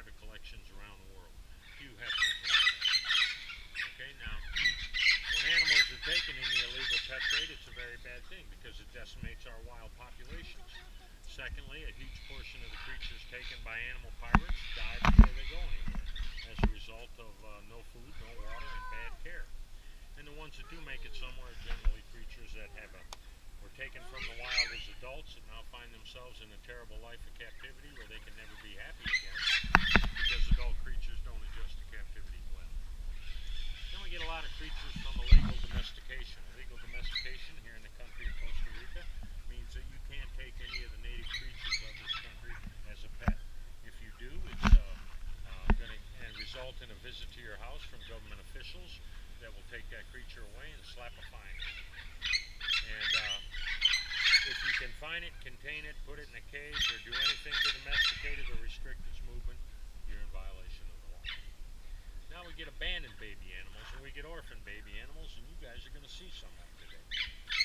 private collections around the world. Hugh Hefner's one of them. Okay, now, when animals are taken in the illegal pet trade, it's a very bad thing because it decimates our wild populations. Secondly, a huge portion of the creatures taken by animal pirates die before they go anywhere as a result of no food, no water, and bad care. And the ones that do make it somewhere are generally creatures that were taken from the wild as adults and now find themselves in a terrible life of captivity where they can never be happy again because adult creatures don't adjust to captivity well. Then we get a lot of creatures from illegal domestication. Illegal domestication here in the country of Costa Rica means that you can't take any of the native creatures of this country as a pet. If you do, it's going to result in a visit to your house from government officials that will take that creature away and slap a fine. And if you confine it, contain it, put it in a cage, or do anything to domesticate it or restrict its movement, you're in violation of the law. Now we get abandoned baby animals, and we get orphan baby animals, and you guys are going to see some of them today.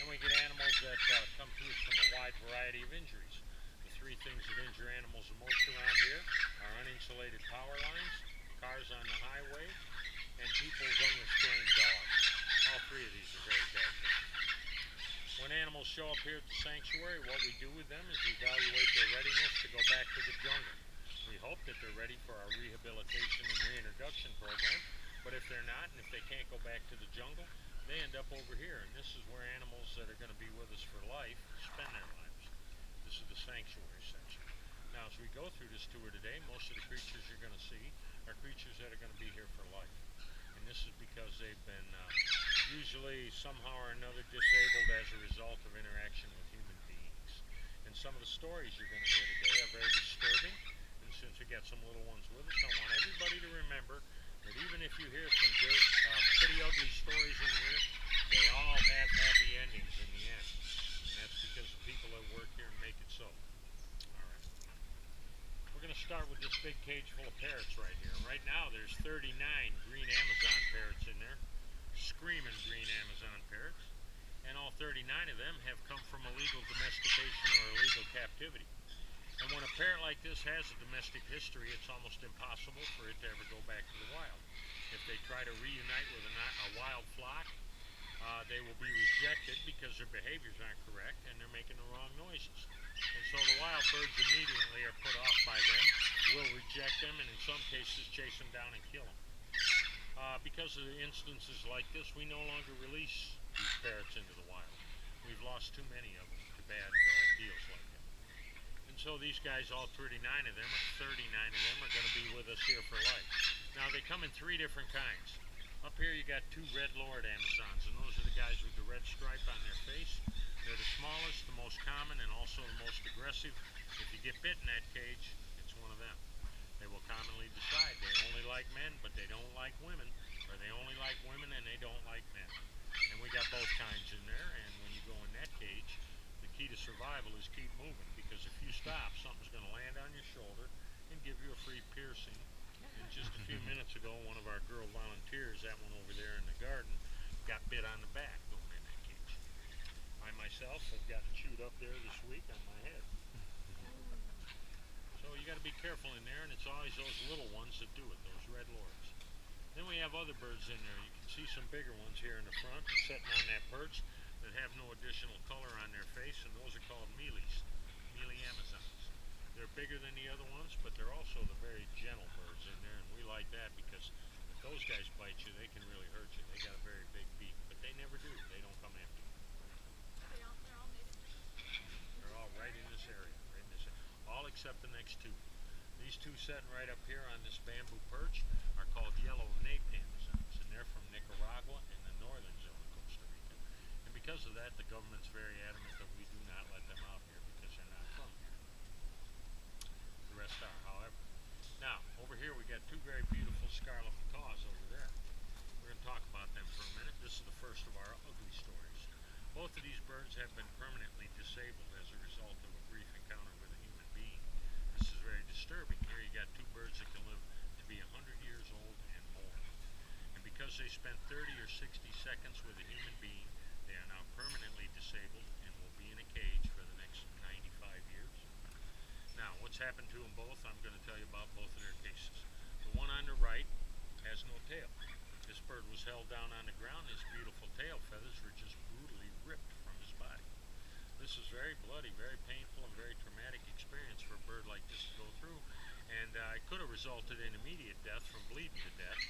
And we get animals that come to us from a wide variety of injuries. The three things that injure animals the most around here are uninsulated power lines, cars on the highway, and people's unrestrained dogs. All three of these are very bad things. When animals show up here at the sanctuary, what we do with them is evaluate their readiness to go back to the jungle. We hope that they're ready for our rehabilitation and reintroduction program, but if they're not, and if they can't go back to the jungle, they end up over here, and this is where animals that are going to be with us for life spend their lives. This is the sanctuary section. Now, as we go through this tour today, most of the creatures you're going to see are creatures that are going to be here for life. And this is because they've been usually somehow or another disabled as a result of interaction with human beings. And some of the stories you're going to hear today are very disturbing. And since we got some little ones with us, I want everybody to remember that even if you hear some pretty ugly stories in here, they all have happy endings in the end. And that's because the people that work here make it so. We're going to start with this big cage full of parrots right here. Right now there's 39 green Amazon parrots in there, screaming green Amazon parrots, and all 39 of them have come from illegal domestication or illegal captivity. And when a parrot like this has a domestic history, it's almost impossible for it to ever go back to the wild. If they try to reunite with a wild flock, they will be rejected because their behaviors aren't correct and they're making the wrong noises. And so the wild birds immediately are put off by them, will reject them, and in some cases chase them down and kill them. Because of instances like this, we no longer release these parrots into the wild. We've lost too many of them to bad deals like that. And so these guys, all 39 of them, or 39 of them, are going to be with us here for life. Now they come in three different kinds. Up here you got two red lord Amazons, and those are the guys with the red stripe on their face. They're the smallest, the most common, and also the most aggressive. If you get bit in that cage, it's one of them. They will commonly decide they only like men, but they don't like women, or they only like women and they don't like men. And we got both kinds in there, and when you go in that cage, the key to survival is keep moving, because if you stop, something's going to land on your shoulder and give you a free piercing. And just a few minutes ago, one of our girl volunteers, that one over there in the garden, got bit on the back going in that cage. I myself have gotten chewed up there this week on my head. So you got to be careful in there, and it's always those little ones that do it, those red lords. Then we have other birds in there. You can see some bigger ones here in the front sitting on that perch that have no additional color on their face, and those are called mealy Amazons. They're bigger than the other ones, but they're also the very gentle birds in there, and we like that because if those guys bite you, they can really hurt you. They got a very big beak, but they never do. They don't come after you. They're all native. They're all right in this area, all except the next two. These two sitting right up here on this bamboo perch are called yellow-naped Amazons, and they're from Nicaragua and the northern zone of Costa Rica. And because of that, the government's very adamant that we do not let them out here because they're not from here. The rest are, however. Now, over here we got two very beautiful scarlet macaws over there. We're going to talk about them for a minute. This is the first of our ugly stories. Both of these birds have been permanently disabled as a result of a brief encounter with a human being. This is very disturbing. Here you got two birds that can live to be 100 years old and more. And because they spent 30 or 60 seconds with a human being, they are now permanently disabled and will be in a cage for the next 95 years. Now, what's It's happened to them both. I'm going to tell you about both of their cases. The one on the right has no tail. This bird was held down on the ground. His beautiful tail feathers were just brutally ripped from his body. This is very bloody, very painful, and very traumatic experience for a bird like this to go through. And it could have resulted in immediate death from bleeding to death,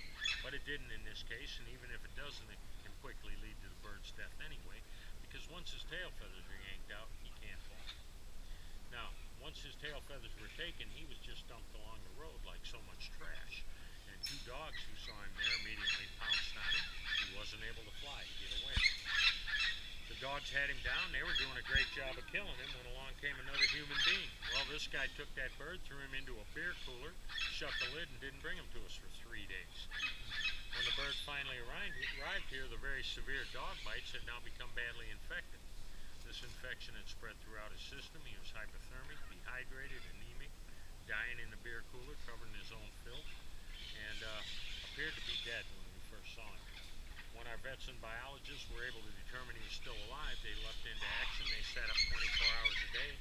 but it didn't in this case. And even if it doesn't, it can quickly lead to the bird's death anyway, because once his tail feathers are yanked out, he can't fly. Now, once his tail feathers were taken, he was just dumped along the road like so much trash. And two dogs who saw him there immediately pounced on him. He wasn't able to fly to get away. The dogs had him down. They were doing a great job of killing him when along came another human being. Well, this guy took that bird, threw him into a beer cooler, shut the lid, and didn't bring him to us for 3 days. When the bird finally arrived here, the very severe dog bites had now become badly infected. This infection had spread throughout his system. He was hypothermic, dehydrated, anemic, dying in the beer cooler, covered in his own filth, and appeared to be dead when we first saw him. When our vets and biologists were able to determine he was still alive, they leapt into action. They sat up 24 hours a day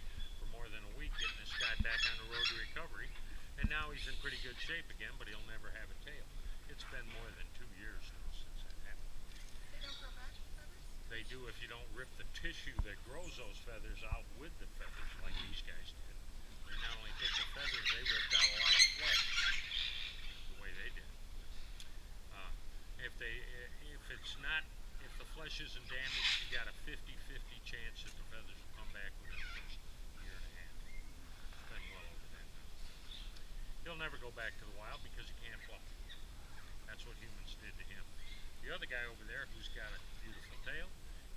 for more than a week, getting this guy back on the road to recovery. And now he's in pretty good shape again, but he'll never have a tail. It's been more than 2 years now since that happened. They don't grow back, the feathers? They do if you don't rip the tissue that grows those feathers out with the feathers, like these guys did. They not only took the feathers, they ripped out a lot of flesh, the way they did. If the flesh isn't damaged, you got a 50-50 chance that the feathers will come back within the first year and a half. It's been well over that now. He'll never go back to the wild because he can't fly. That's what humans did to him. The other guy over there who's got a beautiful tail,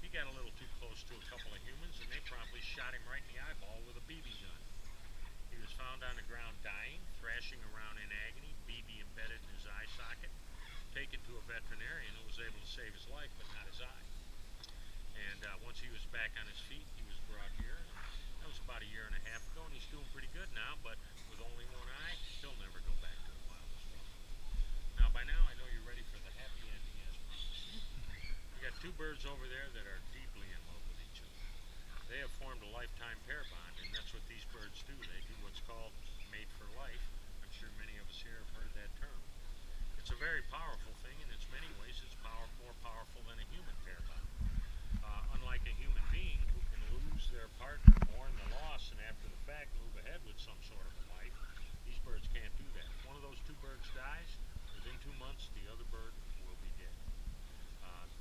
he got a little too close to a couple of humans and they promptly shot him right in the eyeball with a BB gun. He was found on the ground dying, thrashing around in agony, BB embedded in his eye socket. Taken to a veterinarian who was able to save his life, but not his eye. And once he was back on his feet, he was brought here. That was about a year and a half ago, and he's doing pretty good now, but with only one eye, he'll never go back to the wild as well. Now, by now, I know you're ready for the happy ending as promised. We got two birds over there that are deeply in love with each other. They have formed a lifetime pair bond, and that's what these birds do. They do what's called mate for life. I'm sure many of us here have heard that term. It's a very powerful thing. In its many ways, it's more powerful than a human pair bond. Unlike a human being who can lose their partner, mourn the loss, and after the fact move ahead with some sort of a life, these birds can't do that. If one of those two birds dies, within 2 months, the other bird will be dead.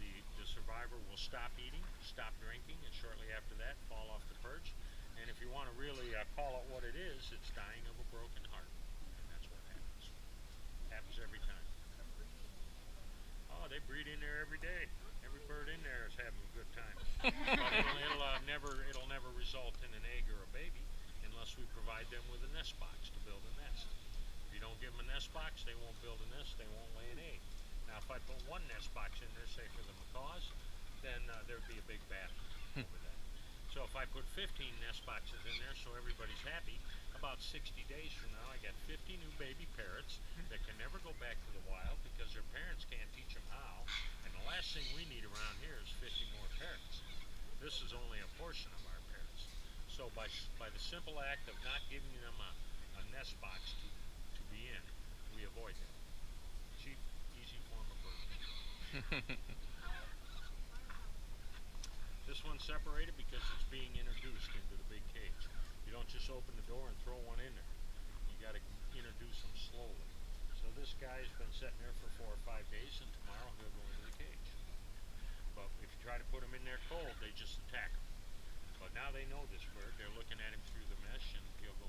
The survivor will stop eating, stop drinking, and shortly after that, fall off the perch. And if you want to really call it what it is, it's dying of a broken heart. And that's what happens. Happens every time. Oh, they breed in there every day. Every bird in there is having a good time. But it'll never result in an egg or a baby unless we provide them with a nest box to build a nest. If you don't give them a nest box, they won't build a nest, they won't lay an egg. Now, if I put one nest box in there, say for the macaws, then there'd be a big battle over that. So if I put 15 nest boxes in there so everybody's happy, about 60 days from now I got 50 new baby parrots that can never go back to the wild because their parents can't teach them how. And the last thing we need around here is 50 more parrots. This is only a portion of our parrots. So by the simple act of not giving them a nest box to be in, we avoid that. Cheap, easy form of bird control. This one's separated because it's being introduced into the big cage. You don't just open the door and throw one in there. You got to introduce them slowly. So this guy's been sitting there for 4 or 5 days, and tomorrow he'll go into the cage. But if you try to put him in there cold, they just attack him. But now they know this bird. They're looking at him through the mesh, and he'll go